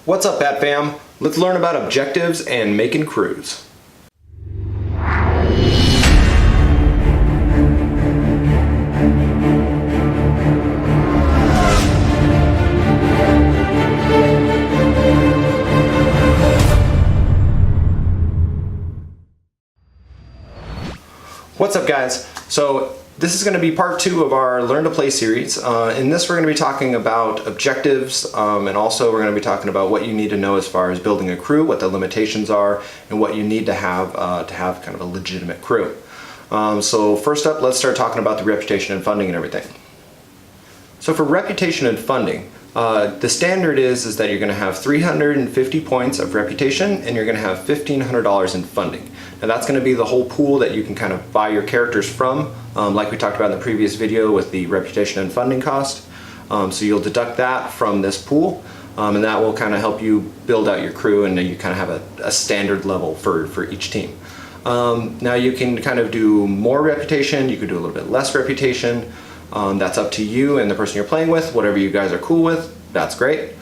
What's up, Bat Fam? Let's learn about objectives and making crews. What's up, guys? So this is going to be part 2 of our Learn to Play series. In this we're going to be talking about objectives, and also we're going to be talking about what you need to know as far as building a crew, what the limitations are, and what you need to have kind of a legitimate crew. So first up, let's start talking about the reputation and funding and everything. So for reputation and funding, the standard is that you're going to have 350 points of reputation and you're going to have $1,500 in funding. Now that's going to be the whole pool that you can kind of buy your characters from, like we talked about in the previous video with the reputation and funding cost. So you'll deduct that from this pool, and that will kind of help you build out your crew, and you kind of have a standard level for each team. Now you can kind of do more reputation, you could do a little bit less reputation. That's up to you and the person you're playing with. Whatever you guys are cool with, that's great.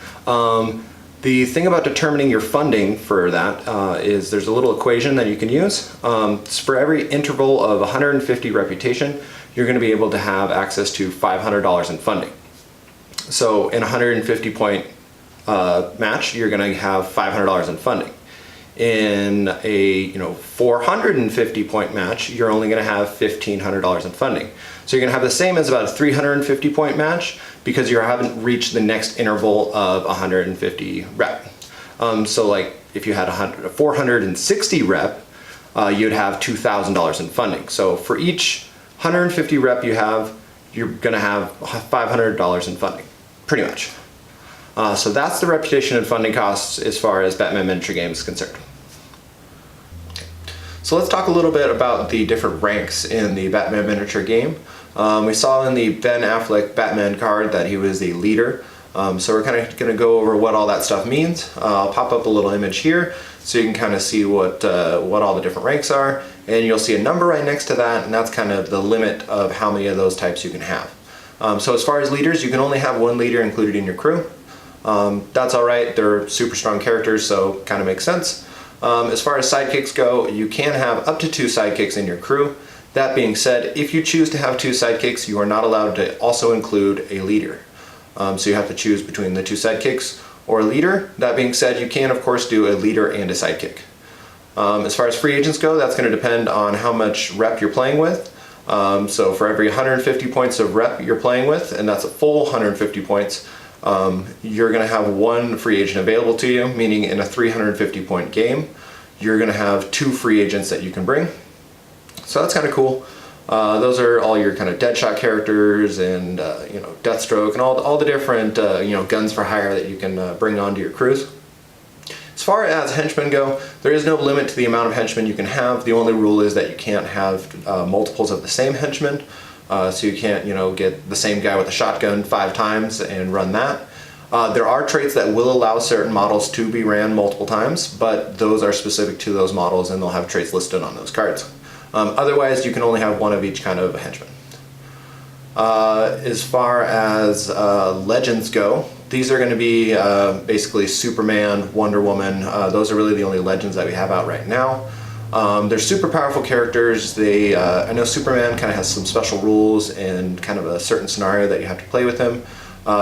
The thing about determining your funding for that is there's a little equation that you can use. For every interval of 150 reputation, you're going to be able to have access to $500 in funding. So in a 150 point match, you're going to have $500 in funding. In a 450 point match, you're only going to have $1,500 in funding. So you're going to have the same as about a 350 point match because you haven't reached the next interval of 150 rep. So like if you had a 460 rep, you'd have $2,000 in funding. So for each 150 rep you have, you're going to have $500 in funding, pretty much. So that's the reputation and funding costs as far as Batman miniature game is concerned. So let's talk a little bit about the different ranks in the Batman miniature game. We saw in the Ben Affleck Batman card that he was a leader. So we're kind of going to go over what all that stuff means. I'll pop up a little image here so you can kind of see what all the different ranks are. And you'll see a number right next to that, and that's kind of the limit of how many of those types you can have. So as far as leaders, you can only have one leader included in your crew. That's alright, they're super strong characters, so kind of makes sense. As far as sidekicks go, you can have up to 2 sidekicks in your crew. That being said, if you choose to have 2 sidekicks, you are not allowed to also include a leader. So you have to choose between the 2 sidekicks or a leader. That being said, you can of course do a leader and a sidekick. As far as free agents go, that's going to depend on how much rep you're playing with. So for every 150 points of rep you're playing with, and that's a full 150 points, you're going to have 1 free agent available to you, meaning in a 350 point game, you're going to have 2 free agents that you can bring. So that's kind of cool. Those are all your kind of Deadshot characters and Deathstroke and all the different guns for hire that you can bring onto your crews. As far as henchmen go, there is no limit to the amount of henchmen you can have. The only rule is that you can't have multiples of the same henchman. So you can't, get the same guy with a shotgun 5 times and run that. There are traits that will allow certain models to be ran multiple times, but those are specific to those models and they'll have traits listed on those cards. Otherwise, you can only have 1 of each kind of henchman. As far as legends go, these are going to be basically Superman, Wonder Woman. Those are really the only legends that we have out right now. They're super powerful characters. I know Superman kind of has some special rules and kind of a certain scenario that you have to play with him.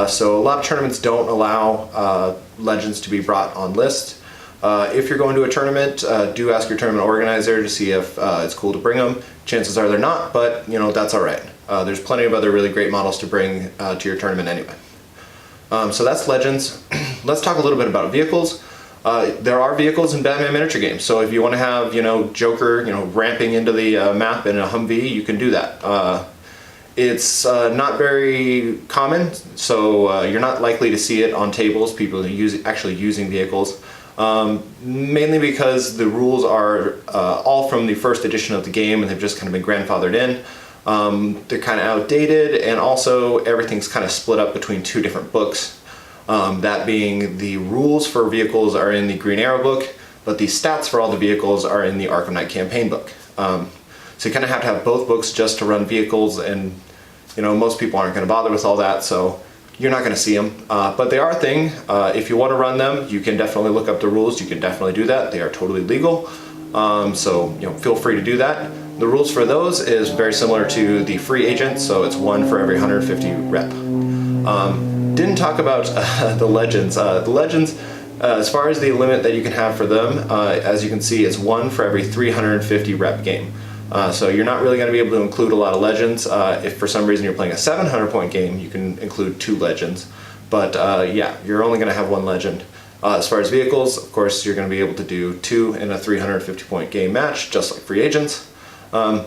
So a lot of tournaments don't allow legends to be brought on list. If you're going to a tournament, do ask your tournament organizer to see if it's cool to bring them. Chances are they're not, but that's alright. There's plenty of other really great models to bring to your tournament anyway. So that's legends. Let's talk a little bit about vehicles. There are vehicles in Batman miniature games, so if you want to have Joker ramping into the map in a Humvee, you can do that. It's not very common, so you're not likely to see it on tables, people actually using vehicles. Mainly because the rules are all from the first edition of the game and they've just kind of been grandfathered in. They're kind of outdated, and also everything's kind of split up between 2 different books. That being, the rules for vehicles are in the Green Arrow book, but the stats for all the vehicles are in the Arkham Knight campaign book. So you kind of have to have both books just to run vehicles, and most people aren't going to bother with all that, so you're not going to see them, but they are a thing. If you want to run them, you can definitely look up the rules. You can definitely do that. They are totally legal. So feel free to do that. The rules for those is very similar to the free agent, so it's 1 for every 150 rep. Didn't talk about the legends. The legends, as far as the limit that you can have for them, as you can see, it's 1 for every 350 rep game. So you're not really going to be able to include a lot of legends. If for some reason you're playing a 700 point game, you can include 2 legends. But yeah, you're only going to have 1 legend. As far as vehicles, of course, you're going to be able to do 2 in a 350 point game match, just like free agents. And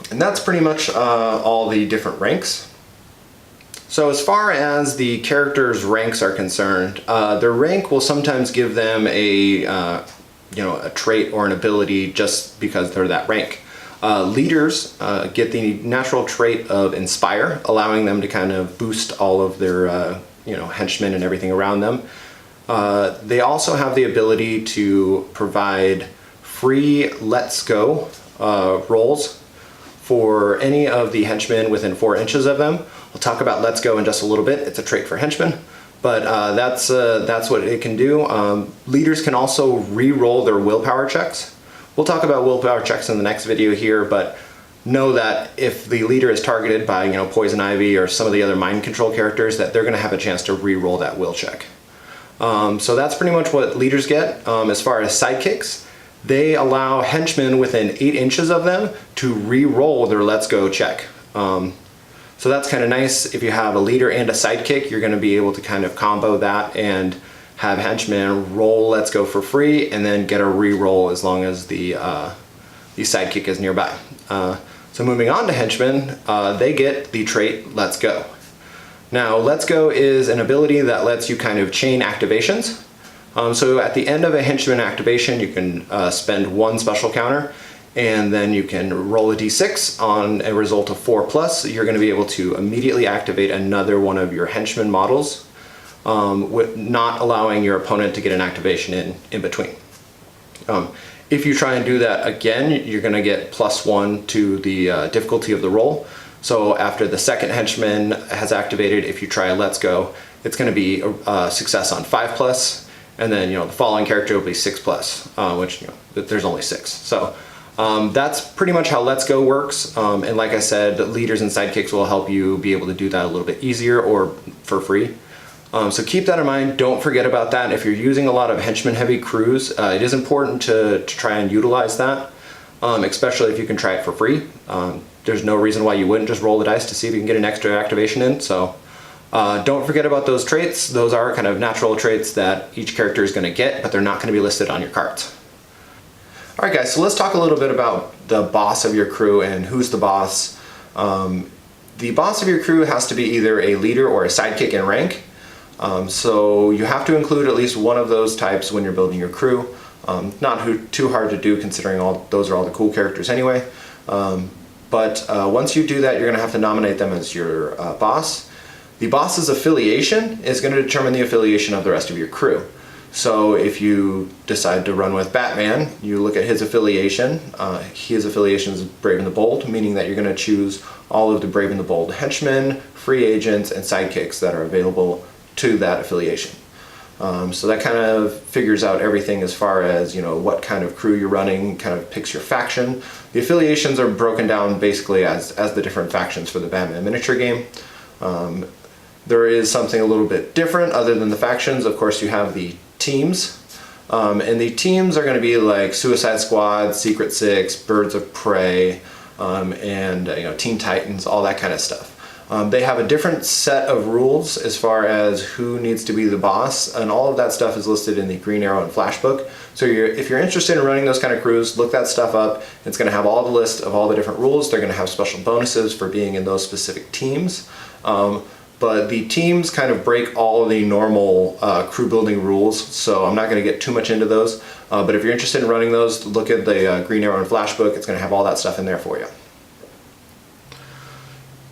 that's pretty much all the different ranks. So as far as the characters' ranks are concerned, their rank will sometimes give them a trait or an ability just because they're that rank. Leaders get the natural trait of Inspire, allowing them to kind of boost all of their henchmen and everything around them. They also have the ability to provide free Let's Go rolls for any of the henchmen within 4 inches of them. We'll talk about Let's Go in just a little bit. It's a trait for henchmen, but that's what it can do. Leaders can also re-roll their willpower checks. We'll talk about willpower checks in the next video here, but know that if the leader is targeted by Poison Ivy or some of the other mind control characters, that they're going to have a chance to re-roll that will check. So that's pretty much what leaders get. As far as sidekicks, they allow henchmen within 8 inches of them to re-roll their Let's Go check. So that's kind of nice. If you have a leader and a sidekick, you're going to be able to kind of combo that and have henchmen roll Let's Go for free and then get a re-roll as long as the sidekick is nearby. So moving on to henchmen, they get the trait Let's Go. Now, Let's Go is an ability that lets you kind of chain activations. So at the end of a henchman activation, you can spend 1 special counter, and then you can roll a d6 on a result of 4+. You're going to be able to immediately activate another one of your henchman models, with not allowing your opponent to get an activation in between. If you try and do that again, you're going to get +1 to the difficulty of the roll. So after the second henchman has activated, if you try a Let's Go, it's going to be a success on 5+, and then the following character will be 6+, which there's only 6. So that's pretty much how Let's Go works. And like I said, leaders and sidekicks will help you be able to do that a little bit easier or for free. So keep that in mind. Don't forget about that. If you're using a lot of henchman-heavy crews, it is important to try and utilize that, especially if you can try it for free. There's no reason why you wouldn't just roll the dice to see if you can get an extra activation in. So don't forget about those traits. Those are kind of natural traits that each character is going to get, but they're not going to be listed on your cards. All right, guys, so let's talk a little bit about the boss of your crew and who's the boss. The boss of your crew has to be either a leader or a sidekick in rank. So you have to include at least one of those types when you're building your crew. Not too hard to do considering those are all the cool characters anyway. But once you do that, you're going to have to nominate them as your boss. The boss's affiliation is going to determine the affiliation of the rest of your crew. So if you decide to run with Batman, you look at his affiliation. His affiliation is Brave and the Bold, meaning that you're going to choose all of the Brave and the Bold henchmen, free agents, and sidekicks that are available to that affiliation. So that kind of figures out everything as far as what kind of crew you're running, kind of picks your faction. The affiliations are broken down basically as the different factions for the Batman miniature game. There is something a little bit different other than the factions. Of course, you have the teams, and the teams are going to be like Suicide Squad, Secret Six, Birds of Prey, and Teen Titans, all that kind of stuff. They have a different set of rules as far as who needs to be the boss, and all of that stuff is listed in the Green Arrow and Flash book. So if you're interested in running those kind of crews, look that stuff up. It's going to have all the list of all the different rules. They're going to have special bonuses for being in those specific teams. But the teams kind of break all of the normal crew building rules, so I'm not going to get too much into those. But if you're interested in running those, look at the Green Arrow and Flash book. It's going to have all that stuff in there for you.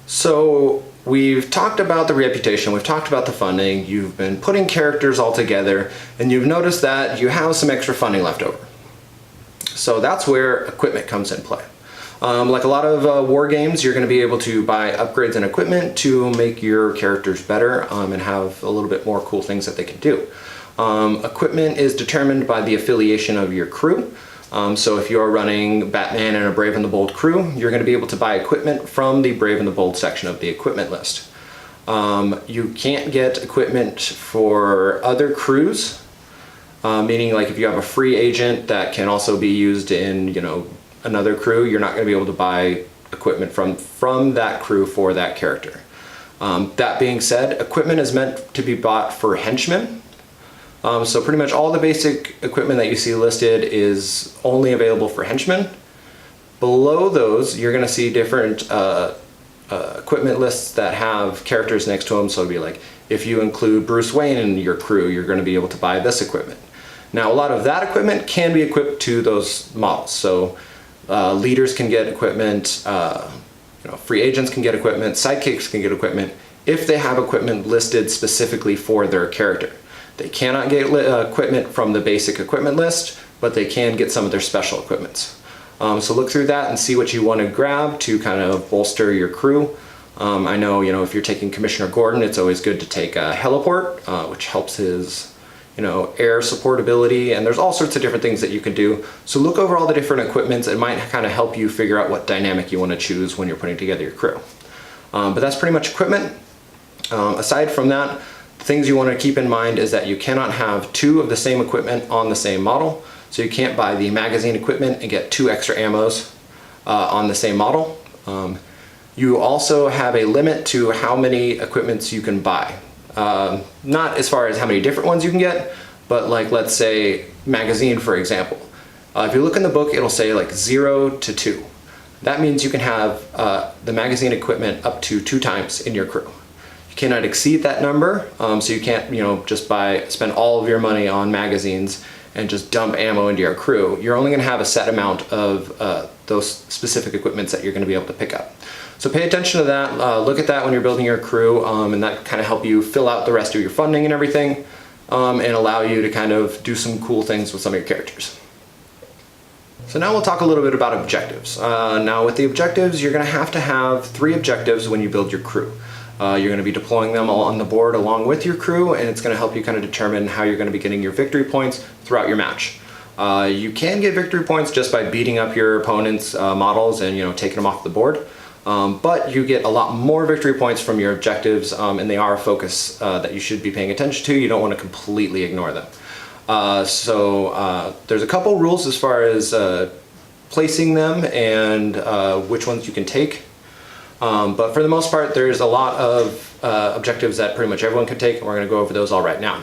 So we've talked about the reputation, we've talked about the funding, you've been putting characters all together, and you've noticed that you have some extra funding left over. So that's where equipment comes in play. Like a lot of war games, you're going to be able to buy upgrades and equipment to make your characters better and have a little bit more cool things that they can do. Equipment is determined by the affiliation of your crew. So if you're running Batman and a Brave and the Bold crew, you're going to be able to buy equipment from the Brave and the Bold section of the equipment list. You can't get equipment for other crews, meaning like if you have a free agent that can also be used in, another crew, you're not going to be able to buy equipment from that crew for that character. That being said, equipment is meant to be bought for henchmen. So pretty much all the basic equipment that you see listed is only available for henchmen. Below those, you're going to see different equipment lists that have characters next to them. So it'll be like, if you include Bruce Wayne in your crew, you're going to be able to buy this equipment. Now, a lot of that equipment can be equipped to those models. So leaders can get equipment, free agents can get equipment, sidekicks can get equipment if they have equipment listed specifically for their character. They cannot get equipment from the basic equipment list, but they can get some of their special equipments. So look through that and see what you want to grab to kind of bolster your crew. I know, if you're taking Commissioner Gordon, it's always good to take a heliport, which helps his, air support ability, and there's all sorts of different things that you can do. So look over all the different equipments. It might kind of help you figure out what dynamic you want to choose when you're putting together your crew. But that's pretty much equipment. Aside from that, things you want to keep in mind is that you cannot have two of the same equipment on the same model. So you can't buy the magazine equipment and get 2 extra ammos on the same model. You also have a limit to how many equipments you can buy. Not as far as how many different ones you can get, but like let's say magazine, for example. If you look in the book, it'll say like 0 to 2. That means you can have the magazine equipment up to 2 times in your crew. You cannot exceed that number, so you can't, just spend all of your money on magazines and just dump ammo into your crew. You're only going to have a set amount of those specific equipments that you're going to be able to pick up. So pay attention to that. Look at that when you're building your crew, and that kind of help you fill out the rest of your funding and everything, and allow you to kind of do some cool things with some of your characters. So now we'll talk a little bit about objectives. Now with the objectives, you're going to have 3 objectives when you build your crew. You're going to be deploying them all on the board along with your crew, and it's going to help you kind of determine how you're going to be getting your victory points throughout your match. You can get victory points just by beating up your opponent's models and taking them off the board, but you get a lot more victory points from your objectives, and they are a focus that you should be paying attention to. You don't want to completely ignore them. So there's a couple rules as far as placing them and which ones you can take. But for the most part, there's a lot of objectives that pretty much everyone can take, and we're going to go over those all right now.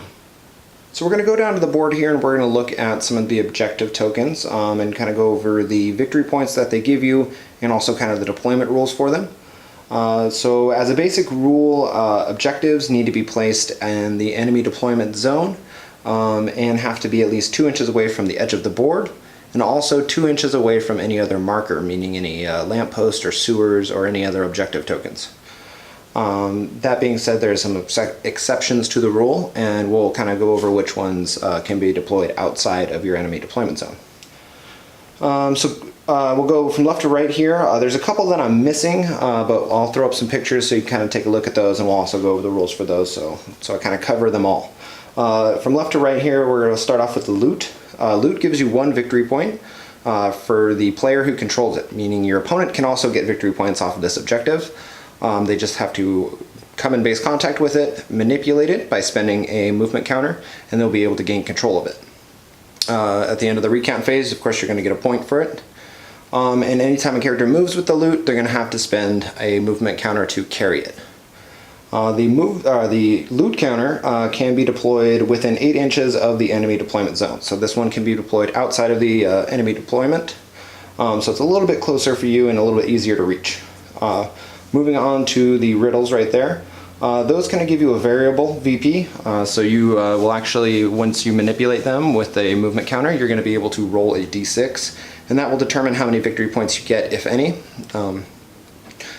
So we're going to go down to the board here, and we're going to look at some of the objective tokens and kind of go over the victory points that they give you, and also kind of the deployment rules for them. So as a basic rule, objectives need to be placed in the enemy deployment zone and have to be at least 2 inches away from the edge of the board, and also 2 inches away from any other marker, meaning any lamppost or sewers or any other objective tokens. That being said, there are some exceptions to the rule, and we'll kind of go over which ones can be deployed outside of your enemy deployment zone. We'll go from left to right here. There's a couple that I'm missing, but I'll throw up some pictures so you can kind of take a look at those, and we'll also go over the rules for those, so I kind of cover them all. From left to right here, we're going to start off with the loot. Loot gives you 1 victory point for the player who controls it, meaning your opponent can also get victory points off of this objective. They just have to come in base contact with it, manipulate it by spending a movement counter, and they'll be able to gain control of it. At the end of the recount phase, of course, you're going to get a point for it. And anytime a character moves with the loot, they're going to have to spend a movement counter to carry it. The loot counter can be deployed within 8 inches of the enemy deployment zone. So this one can be deployed outside of the enemy deployment. So it's a little bit closer for you and a little bit easier to reach. Moving on to the riddles right there. Those kind of give you a variable VP. So you will actually, once you manipulate them with a movement counter, you're going to be able to roll a d6. And that will determine how many victory points you get, if any.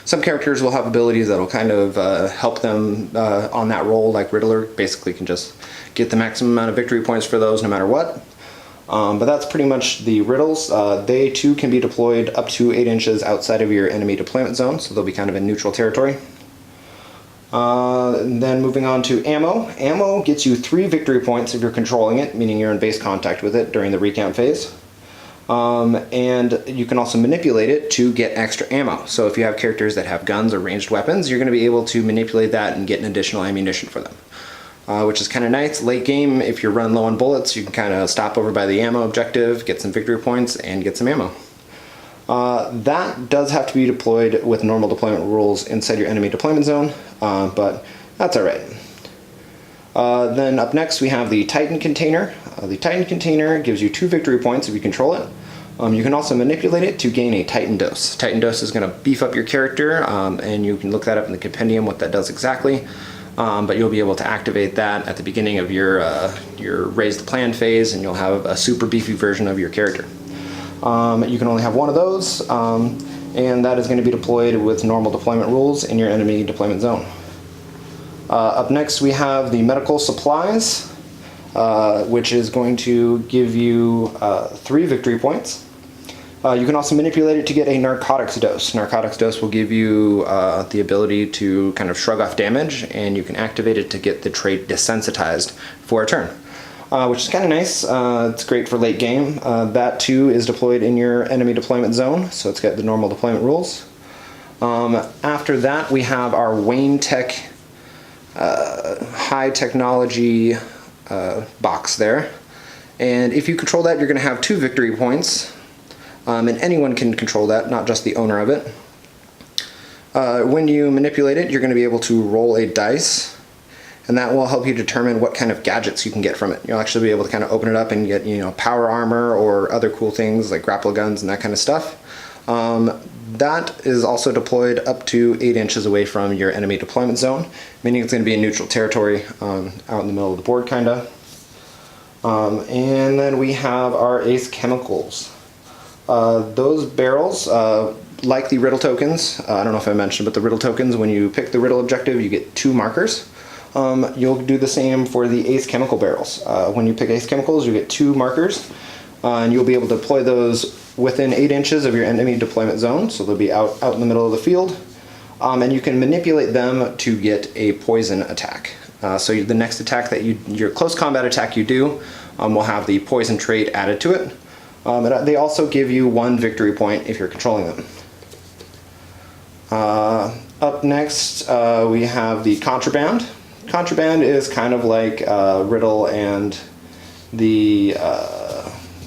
Some characters will have abilities that will kind of help them on that roll, like Riddler basically can just get the maximum amount of victory points for those no matter what. But that's pretty much the riddles. They too can be deployed up to 8 inches outside of your enemy deployment zone, so they'll be kind of in neutral territory. And then moving on to ammo. Ammo gets you 3 victory points if you're controlling it, meaning you're in base contact with it during the recount phase. And you can also manipulate it to get extra ammo. So if you have characters that have guns or ranged weapons, you're going to be able to manipulate that and get an additional ammunition for them. Which is kind of nice. Late game, if you're running low on bullets, you can kind of stop over by the ammo objective, get some victory points, and get some ammo. That does have to be deployed with normal deployment rules inside your enemy deployment zone, but that's alright. Then up next we have the Titan container. The Titan container gives you 2 victory points if you control it. You can also manipulate it to gain a Titan dose. Titan dose is going to beef up your character, and you can look that up in the compendium what that does exactly. But you'll be able to activate that at the beginning of your raise the plan phase, and you'll have a super beefy version of your character. You can only have one of those, and that is going to be deployed with normal deployment rules in your enemy deployment zone. Up next we have the medical supplies, which is going to give you 3 victory points. You can also manipulate it to get a narcotics dose. Narcotics dose will give you the ability to kind of shrug off damage, and you can activate it to get the trait desensitized for a turn, which is kind of nice. It's great for late game. That too is deployed in your enemy deployment zone, so it's got the normal deployment rules. After that we have our Wayne Tech high technology box there, and if you control that, you're going to have 2 victory points. And anyone can control that, not just the owner of it. When you manipulate it, you're going to be able to roll a dice, and that will help you determine what kind of gadgets you can get from it. You'll actually be able to kind of open it up and get, power armor or other cool things like grapple guns and that kind of stuff. That is also deployed up to 8 inches away from your enemy deployment zone, meaning it's going to be in neutral territory, out in the middle of the board, kinda. And then we have our ace chemicals. Those barrels, like the riddle tokens, I don't know if I mentioned, but the riddle tokens, when you pick the riddle objective, you get 2 markers. You'll do the same for the ace chemical barrels. When you pick ace chemicals, you get 2 markers, and you'll be able to deploy those within 8 inches of your enemy deployment zone, so they'll be out in the middle of the field. And you can manipulate them to get a poison attack. So the next attack that your close combat attack you do, will have the poison trait added to it. And they also give you 1 victory point if you're controlling them. Up next, we have the contraband. Contraband is kind of like riddle and the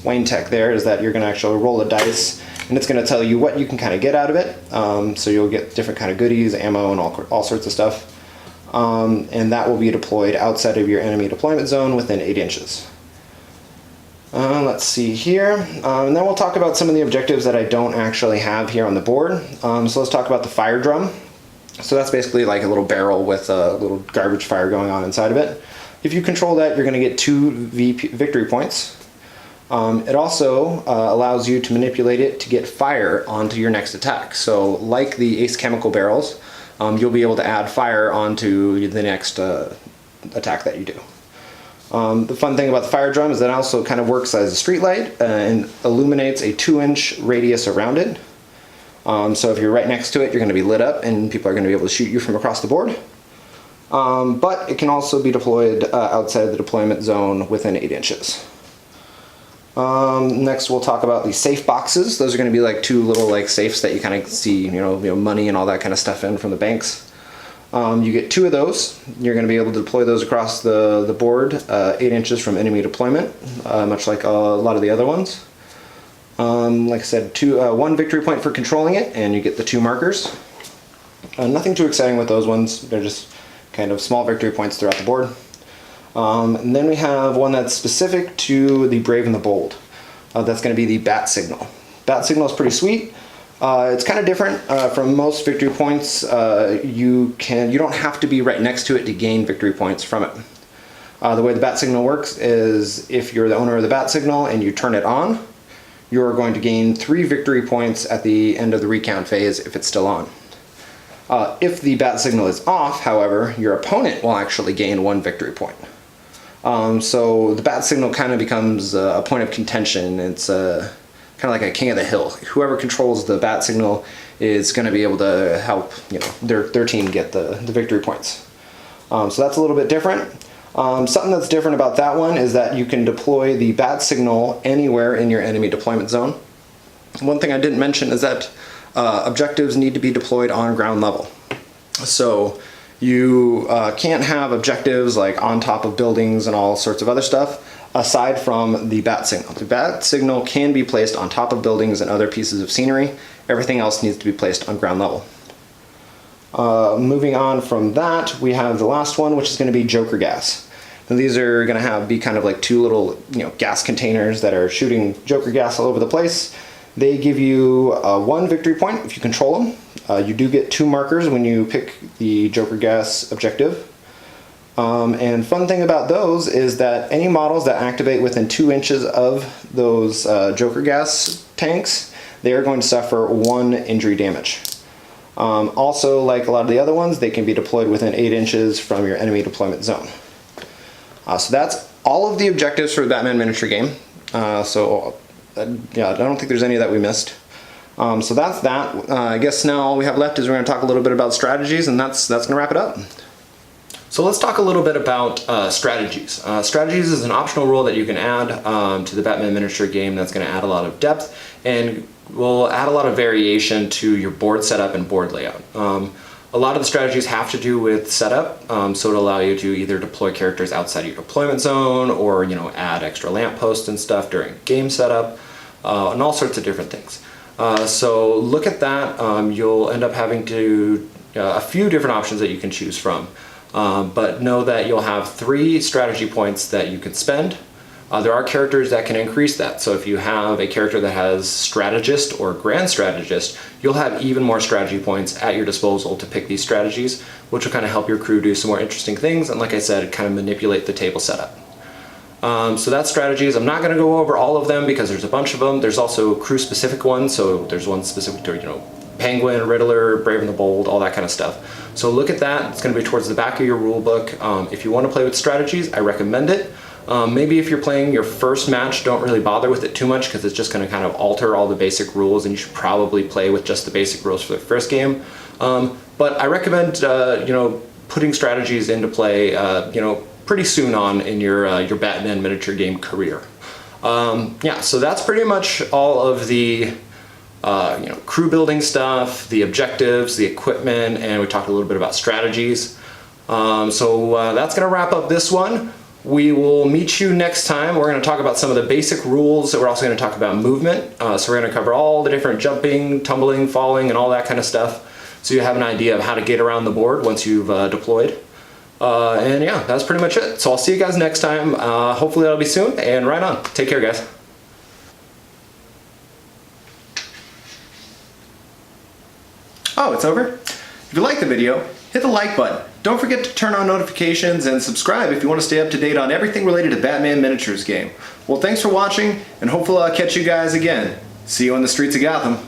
Wayne Tech there, is that you're going to actually roll a dice, and it's going to tell you what you can kind of get out of it. So you'll get different kind of goodies, ammo, and all sorts of stuff. And that will be deployed outside of your enemy deployment zone within 8 inches. Let's see here, and then we'll talk about some of the objectives that I don't actually have here on the board. So let's talk about the fire drum. So that's basically like a little barrel with a little garbage fire going on inside of it. If you control that, you're going to get 2 victory points. It also allows you to manipulate it to get fire onto your next attack. So like the ace chemical barrels, you'll be able to add fire onto the next attack that you do. The fun thing about the fire drum is that it also kind of works as a street light and illuminates a 2-inch radius around it. So if you're right next to it, you're going to be lit up and people are going to be able to shoot you from across the board. But it can also be deployed outside of the deployment zone within 8 inches. Next we'll talk about the safe boxes. Those are going to be like 2 little like safes that you kind of see, money and all that kind of stuff in from the banks. You get 2 of those. You're going to be able to deploy those across the board 8 inches from enemy deployment, much like a lot of the other ones. Like I said, 1 victory point for controlling it, and you get the 2 markers. Nothing too exciting with those ones. They're just kind of small victory points throughout the board. And then we have one that's specific to the Brave and the Bold. That's going to be the bat signal. Bat signal is pretty sweet. It's kind of different from most victory points. You don't have to be right next to it to gain victory points from it. The way the bat signal works is if you're the owner of the bat signal and you turn it on, you're going to gain 3 victory points at the end of the recount phase if it's still on. If the bat signal is off, however, your opponent will actually gain 1 victory point. So the bat signal kind of becomes a point of contention. It's kind of like a king of the hill. Whoever controls the bat signal is going to be able to help, you know, their team get the victory points. So that's a little bit different. Something that's different about that one is that you can deploy the bat signal anywhere in your enemy deployment zone. One thing I didn't mention is that objectives need to be deployed on ground level. So you can't have objectives like on top of buildings and all sorts of other stuff aside from the bat signal. The bat signal can be placed on top of buildings and other pieces of scenery. Everything else needs to be placed on ground level. Moving on from that, we have the last one, which is going to be Joker gas. Now, these are going to be kind of like two little, gas containers that are shooting Joker gas all over the place. They give you 1 victory point if you control them. You do get 2 markers when you pick the Joker gas objective. And fun thing about those is that any models that activate within 2 inches of those Joker gas tanks, they are going to suffer 1 injury damage. Also, like a lot of the other ones, they can be deployed within 8 inches from your enemy deployment zone. So that's all of the objectives for the Batman miniature game. Yeah, I don't think there's any that we missed. So that's that. I guess now all we have left is we're going to talk a little bit about strategies, and that's going to wrap it up. So let's talk a little bit about strategies. Strategies is an optional rule that you can add to the Batman miniature game that's going to add a lot of depth and will add a lot of variation to your board setup and board layout. A lot of the strategies have to do with setup, so it'll allow you to either deploy characters outside your deployment zone or add extra lampposts and stuff during game setup, and all sorts of different things. So look at that. You'll end up having a few different options that you can choose from. But know that you'll have 3 strategy points that you can spend. There are characters that can increase that. So if you have a character that has strategist or grand strategist, you'll have even more strategy points at your disposal to pick these strategies, which will kind of help your crew do some more interesting things. And like I said, kind of manipulate the table setup. So that's strategies. I'm not going to go over all of them because there's a bunch of them. There's also crew specific ones. So there's one specific to, Penguin, Riddler, Brave and the Bold, all that kind of stuff. So look at that. It's going to be towards the back of your rule book. If you want to play with strategies, I recommend it. Maybe if you're playing your first match, don't really bother with it too much because it's just going to kind of alter all the basic rules, and you should probably play with just the basic rules for the first game. But I recommend putting strategies into play pretty soon on in your Batman miniature game career. Yeah, so that's pretty much all of the crew building stuff, the objectives, the equipment, and we talked a little bit about strategies. So that's going to wrap up this one. We will meet you next time. We're going to talk about some of the basic rules. We're also going to talk about movement. So we're going to cover all the different jumping, tumbling, falling, and all that kind of stuff. So you have an idea of how to get around the board once you've deployed. And yeah, that's pretty much it. So I'll see you guys next time. Hopefully that'll be soon. And right on. Take care, guys. Oh, it's over? If you liked the video, hit the like button. Don't forget to turn on notifications and subscribe if you want to stay up to date on everything related to Batman Miniatures game. Well, thanks for watching, and hopefully I'll catch you guys again. See you on the streets of Gotham.